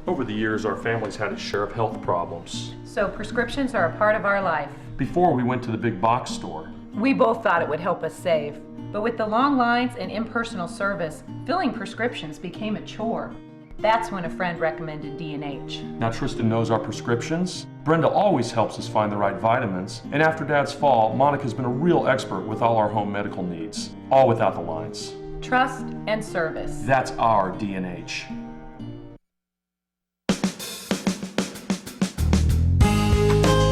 Over the years, our family's had its share of health problems. So prescriptions are a part of our life. Before we went to the big box store. We both thought it would help us save. But with the long lines and impersonal service, filling prescriptions became a chore. That's when a friend recommended D&H. Now Tristan knows our prescriptions. Brenda always helps us find the right vitamins. And after Dad's fall, Monica's been a real expert with all our home medical needs. All without the lines. Trust and service. That's our D&H.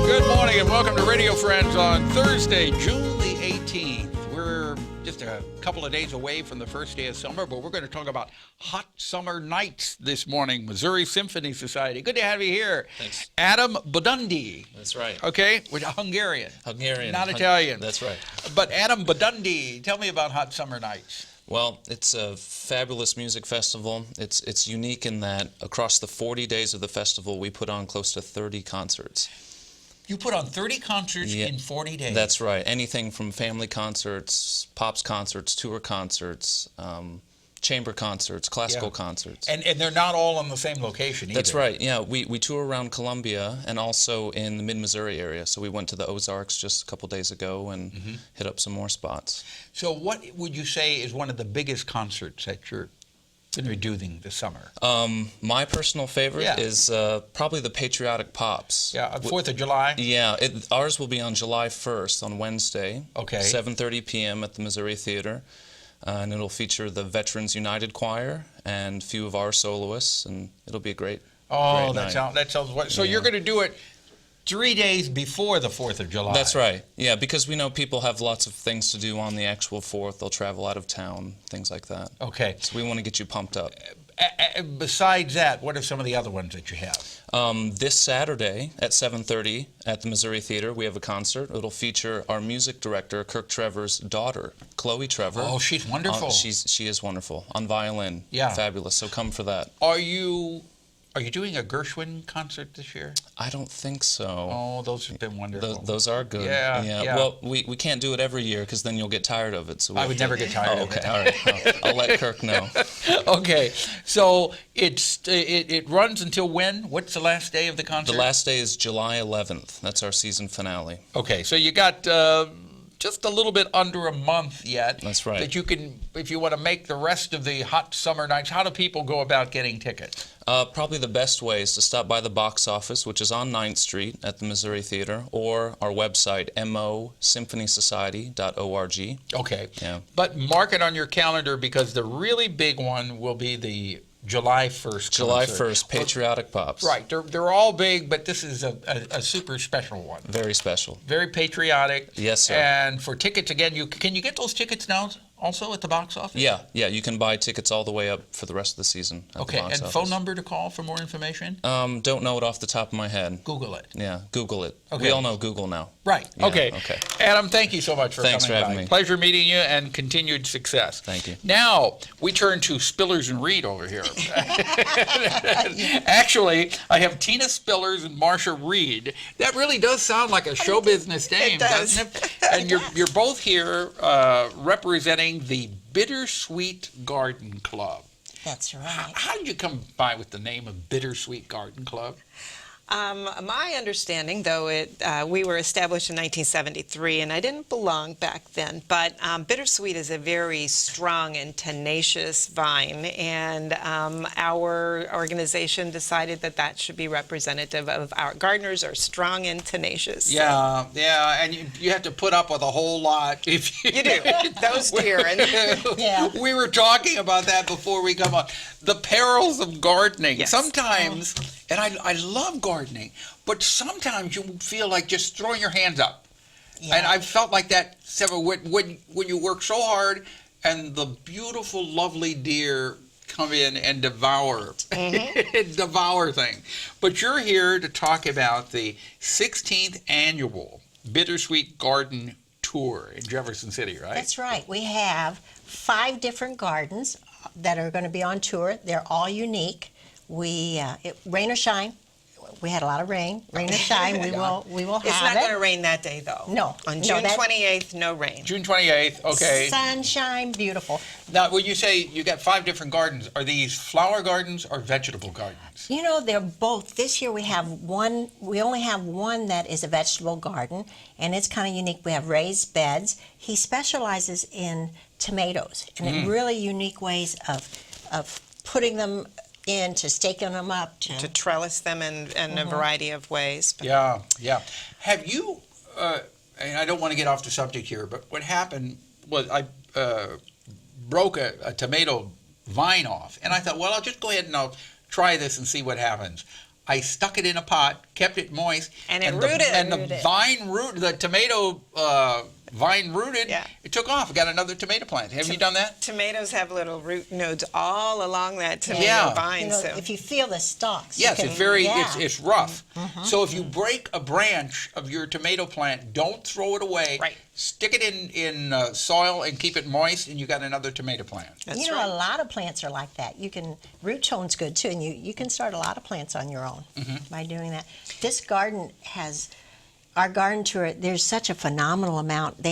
Good morning and welcome to Radio Friends on Thursday, June the 18th. We're just a couple of days away from the first day of summer, but we're going to talk about hot summer nights this morning. Missouri Symphony Society. Good to have you here. Thanks. Adam Bodony. That's right. Okay, Hungarian. Hungarian. Not Italian. That's right. But Adam Bodony, tell me about hot summer nights. Well, it's a fabulous music festival. It's unique in that across the 40 days of the festival, we put on close to 30 concerts. You put on 30 concerts in 40 days. That's right. Anything from family concerts, pops concerts, tour concerts, chamber concerts, classical concerts. And they're not all in the same location either. That's right. Yeah, we tour around Columbia and also in the mid-Missouri area. So we went to the Ozarks just a couple days ago and hit up some more spots. So what would you say is one of the biggest concerts that you're going to be doing this summer? My personal favorite is probably the Patriotic Pops. Yeah, 4th of July? Yeah, ours will be on July 1st on Wednesday. Okay. 7:30 p.m. at the Missouri Theater. And it'll feature the Veterans United Choir and a few of our soloists, and it'll be a great that night. sounds so you're going to do it 3 days before the 4th of July. That's right. Yeah, because we know people have lots of things to do on the actual 4th. They'll travel out of town, things like that. Okay. So we want to get you pumped up. Besides that, what are some of the other ones that you have? This Saturday at 7:30 at the Missouri Theater, we have a concert. It'll feature our music director, Kirk Trevor's daughter, Chloe Trevor. Oh, she's wonderful. She is wonderful on violin. Yeah. Fabulous. So come for that. Are you doing a Gershwin concert this year? I don't think so. Oh, those have been wonderful. Those are good. Yeah. Well, we can't do it every year because then you'll get tired of it. So I would never get tired of it. All right. I'll let Kirk know. Okay. So it runs until when? What's the last day of the concert? The last day is July 11th. That's our season finale. Okay. So you got just a little bit under a month yet. That's right. That you can, if you want to make the rest of the hot summer nights, how do people go about getting tickets? Probably the best way is to stop by the box office, which is on 9th Street at the Missouri Theater, or our website, mosymphonysociety.org. Okay. Yeah. But mark it on your calendar because the really big one will be the July 1st July concert. 1st, Patriotic Pops. Right. They're all big, but this is a super special one. Very special. Very patriotic. Yes, sir. And for tickets, again, can you get those tickets now also at the box office? Yeah. You can buy tickets all the way up for the rest of the season at the box office. And phone number to call for more information? Don't know it off the top of my head. Google it. Yeah, Google it. Okay. We all know Google now. Right. Yeah, okay. Adam, thank you so much for Thanks coming for having by. me. Pleasure meeting you and continued success. Thank you. Now, we turn to Spillers and Reed over here. Actually, I have Tina Spillers and Marcia Reed. That really does sound like a show business name, doesn't it? And you're both here representing the Bittersweet Garden Club. That's right. How did you come by with the name of Bittersweet Garden Club? My understanding, though, we were established in 1973, and I didn't belong back then, but bittersweet is a very strong and tenacious vine, and our organization decided that should be representative of our gardeners are strong and tenacious. Yeah, and you have to put up with a whole lot. If you do. Those deer. Yeah. We were talking about that before we come on. The perils of gardening. Yes. Sometimes, and I love gardening, but sometimes you feel like just throwing your hands up. Yeah. And I've felt like that when you work so hard and the beautiful, lovely deer come in and devour things. But you're here to talk about the 16th annual Bittersweet Garden Tour in Jefferson City, right? That's right. We have 5 different gardens that are going to be on tour. They're all unique. Rain or shine, we had a lot of rain or shine. We will have It's not it. going to rain that day, though. No. On No, June that- 28th, no rain. June 28th, okay. Sunshine, beautiful. Now, when you say you got 5 different gardens, are these flower gardens or vegetable gardens? You know, they're both. This year we only have one that is a vegetable garden, and it's kind of unique. We have raised beds. He specializes in tomatoes, and in really unique ways of putting them in, to staking them up. To trellis them in a variety of ways. But Yeah. Have you, and I don't want to get off the subject here, but what happened was I broke a tomato vine off, and I thought, well, I'll just go ahead and I'll try this and see what happens. I stuck it in a pot, kept it moist, And it the, rooted. and the vine root, the tomato vine rooted. Yeah. It took off. I got another tomato plant. Have you done that? tomatoes have little root nodes all along that tomato Yeah. vine. You know, so if you feel the stalks. Yes, you it's can- very, yeah. it's rough. So if you break a branch of your tomato plant, don't throw it away. Right. Stick it in soil and keep it moist, and you got another tomato plant. That's You know, right. a lot of plants are like that. Root tone's good too, and you can start a lot of plants on your own by doing that. This garden has, our garden tour, there's such a phenomenal amount.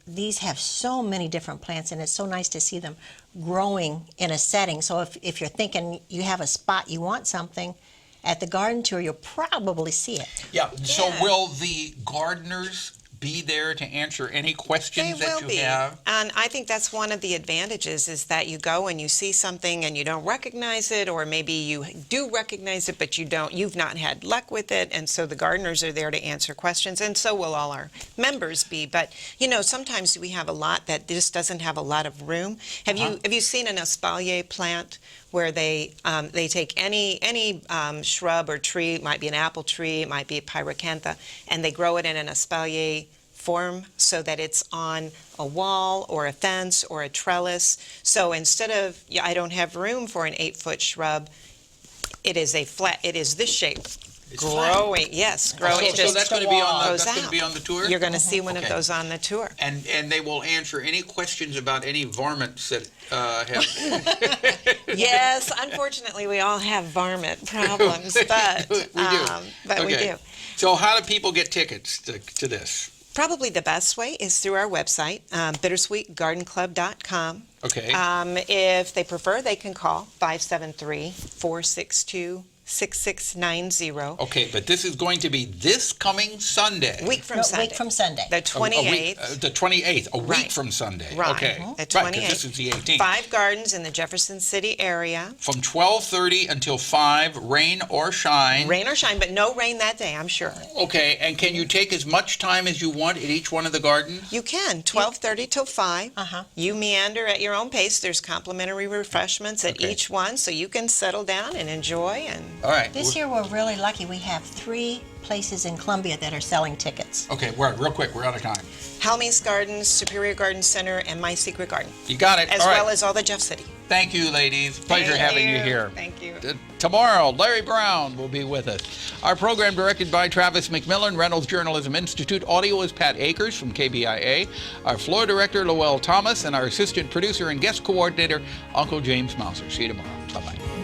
These have so many different plants, and it's so nice to see them growing in a setting. So if you're thinking you have a spot, you want something, at the garden tour, you'll probably see it. Yeah. So Yeah. will the gardeners be there to answer any questions They that will you be. have? And I think that's one of the advantages is that you go and you see something and you don't recognize it, or maybe you do recognize it, but you've not had luck with it. And so the gardeners are there to answer questions, and so will all our members be. But, sometimes we have a lot that just doesn't have a lot of room. Have you seen an espalier plant where they take any shrub or tree, it might be an apple tree, it might be a pyracantha, and they grow it in an espalier form so that it's on a wall or a fence or a trellis. So instead of, I don't have room for an 8-foot shrub, it is this shape. It's flat. Growing, yes, growing. It So just that's going to be on goes that's going to out. be on the tour. You're going to see one of Okay. those on the tour. And they will answer any questions about any varmints that have. Yes, unfortunately, we all have varmint problems, but We do. we Okay. do. So how do people get tickets to this? Probably the best way is through our website, bittersweetgardenclub.com. Okay. If they prefer, they can call 573-462-6690. Okay, but this is going to be this coming Sunday. Week from No, Sunday. week from Sunday. The A 28th. week, the 28th, a week Right. from Sunday. Right. Okay. The Right, 28th. because this is the 18th. 5 gardens in the Jefferson City area. From 12:30 until 5, rain or shine. Rain or shine, but no rain that day, I'm sure. Okay, and can you take as much time as you want at each one of the gardens? You can, 12:30 till 5. You meander at your own pace. There's complimentary refreshments at Okay. each one, so you can settle down and enjoy. And All right. This year we're really lucky. We have 3 places in Columbia that are selling tickets. Okay, real quick, we're out of time. Helmy's Gardens, Superior Garden Center, and My Secret Garden, You got it. as All right. well as all the Jeff City. Thank you, ladies. Pleasure Thank having you here. Thank you. Tomorrow, Larry Brown will be with us. Our program directed by Travis McMillen. Reynolds Journalism Institute. Audio is Pat Akers from KBIA. Our floor director, Lowell Thomas, and our assistant producer and guest coordinator, Uncle James Mouser. See you tomorrow. Bye-bye.